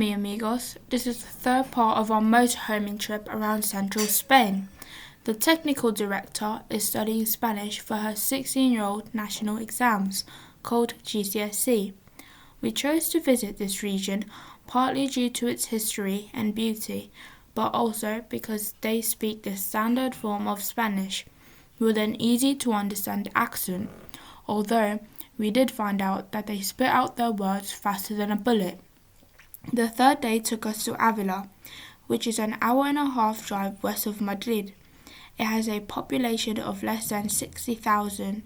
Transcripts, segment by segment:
Mi amigos, this is the third part of our motorhoming trip around central Spain. The technical director is studying Spanish for her 16-year-old national exams, called GCSE. We chose to visit this region partly due to its history and beauty, but also because they speak the standard form of Spanish, with an easy to understand accent, although we did find out that they spit out their words faster than a bullet. The third day took us to Avila, which is an hour-and-a-half drive west of Madrid. It has a population of less than 60,000.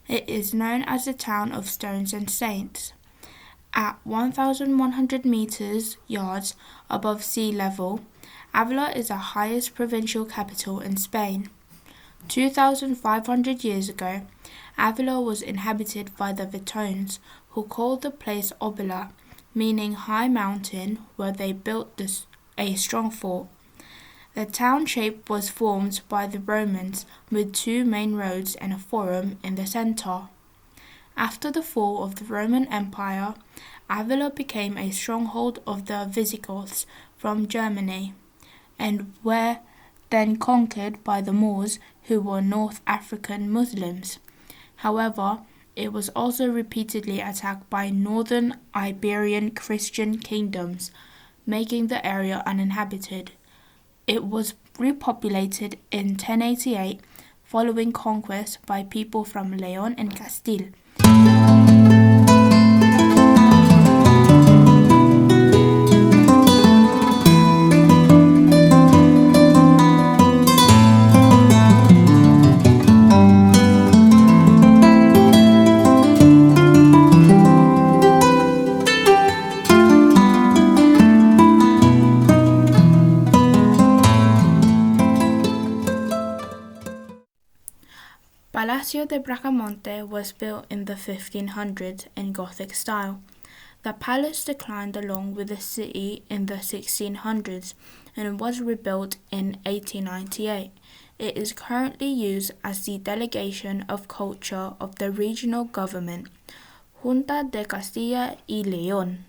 It is known as the town of stones and saints. At 1,100 yards above sea level, Avila is the highest provincial capital in Spain. 2,500 years ago, Avila was inhabited by the Vitones, who called the place Avila, meaning high mountain, where they built a strong fort. The town shape was formed by the Romans, with two main roads and a forum in the centre. After the fall of the Roman Empire, Avila became a stronghold of the Visigoths from Germany, and were then conquered by the Moors, who were North African Muslims. However, it was also repeatedly attacked by northern Iberian Christian kingdoms, making the area uninhabited. It was repopulated in 1088 following conquest by people from Leon and Castile. Palacio de Bracamonte was built in the 1500s in Gothic style. The palace declined along with the city in the 1600s and was rebuilt in 1898. It is currently used as the delegation of culture of the regional government, Junta de Castilla y León.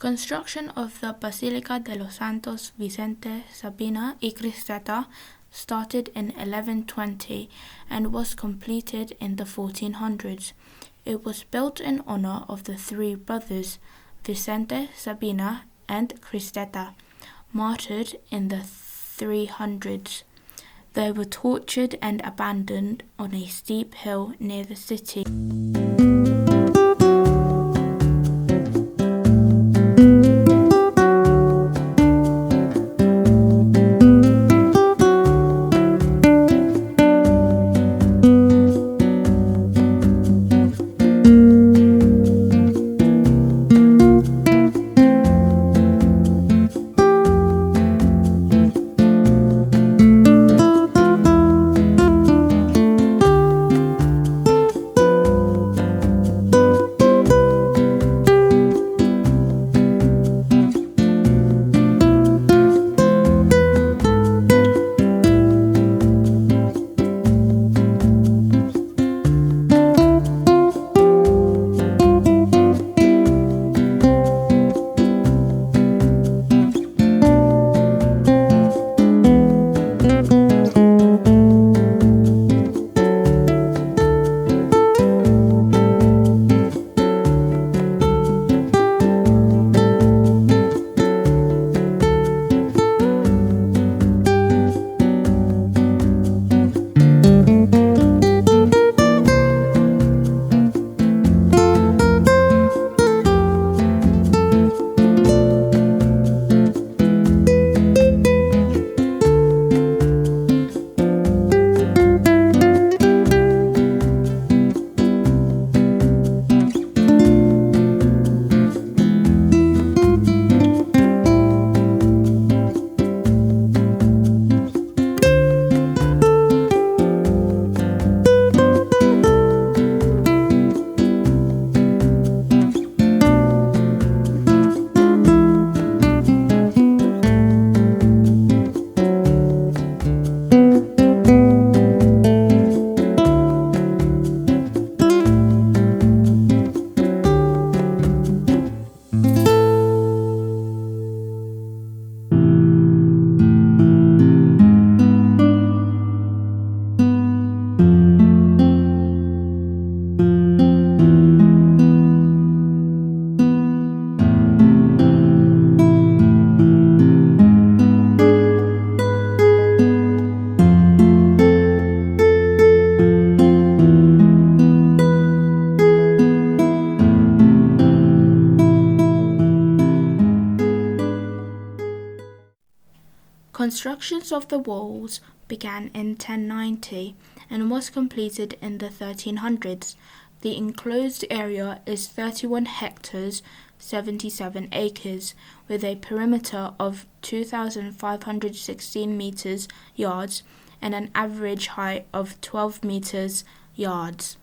Construction of the Basilica de los Santos Vicente, Sabina y Cristeta started in 1120 and was completed in the 1400s. It was built in honor of the three brothers, Vicente, Sabina, and Cristeta, martyred in the 300s. They were tortured and abandoned on a steep hill near the city. Constructions of the walls began in 1090 and was completed in the 1300s. The enclosed area is 31 hectares, 77 acres, with a perimeter of 2,516 meters yards and an average height of 12 meters yards.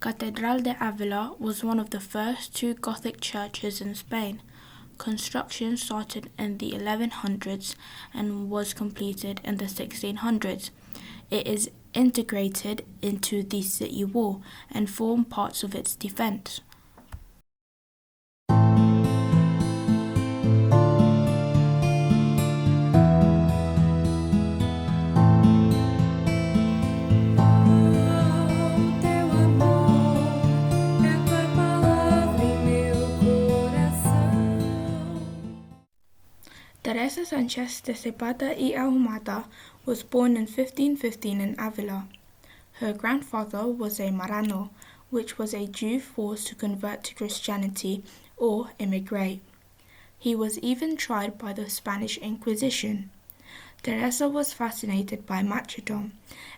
Catedral de Avila was one of the first two Gothic churches in Spain. Construction started in the 1100s and was completed in the 1600s. It is integrated into the city wall and formed parts of its defense. Teresa Sánchez de Zapata y Ahumada was born in 1515 in Avila. Her grandfather was a Marrano, which was a Jew forced to convert to Christianity or immigrate. He was even tried by the Spanish Inquisition. Teresa was fascinated by martyrdom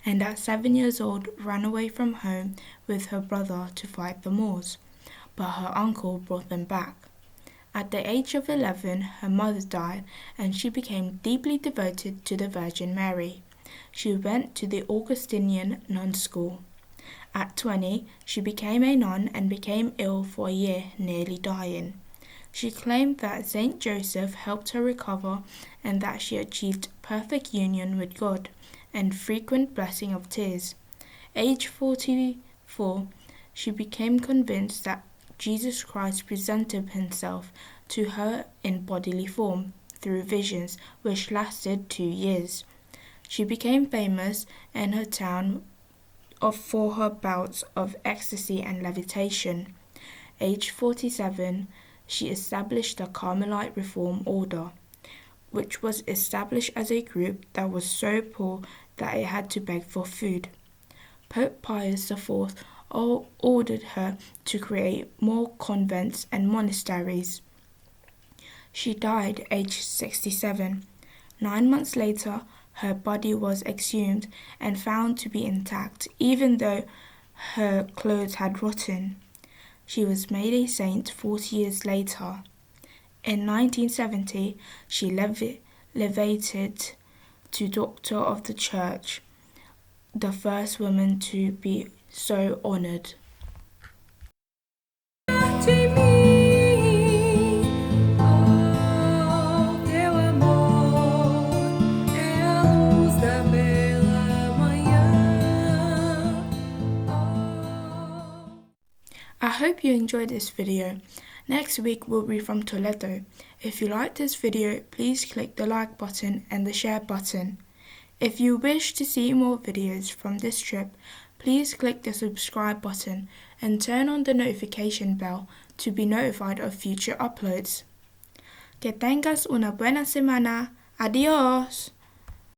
and at 7 years old ran away from home with her brother to fight the Moors, but her uncle brought them back. At the age of 11, her mother died and she became deeply devoted to the Virgin Mary. She went to the Augustinian nun school. At 20, she became a nun and became ill for a year, nearly dying. She claimed that Saint Joseph helped her recover and that she achieved perfect union with God and frequent blessing of tears. Age 44, she became convinced that Jesus Christ presented himself to her in bodily form through visions which lasted 2 years. She became famous and her town for her bouts of ecstasy and levitation. Age 47, she established the Carmelite Reform Order, which was established as a group that was so poor that it had to beg for food. Pope Pius IV ordered her to create more convents and monasteries. She died aged 67. 9 months later, her body was exhumed and found to be intact, even though her clothes had rotten. She was made a saint 40 years later. In 1970, she levated to Doctor of the Church, the first woman to be so honored. I hope you enjoyed this video. Next week will be from Toledo. If you liked this video, please click the like button and the share button. If you wish to see more videos from this trip, please click the subscribe button and turn on the notification bell to be notified of future uploads. Que tengas una buena semana. Adiós!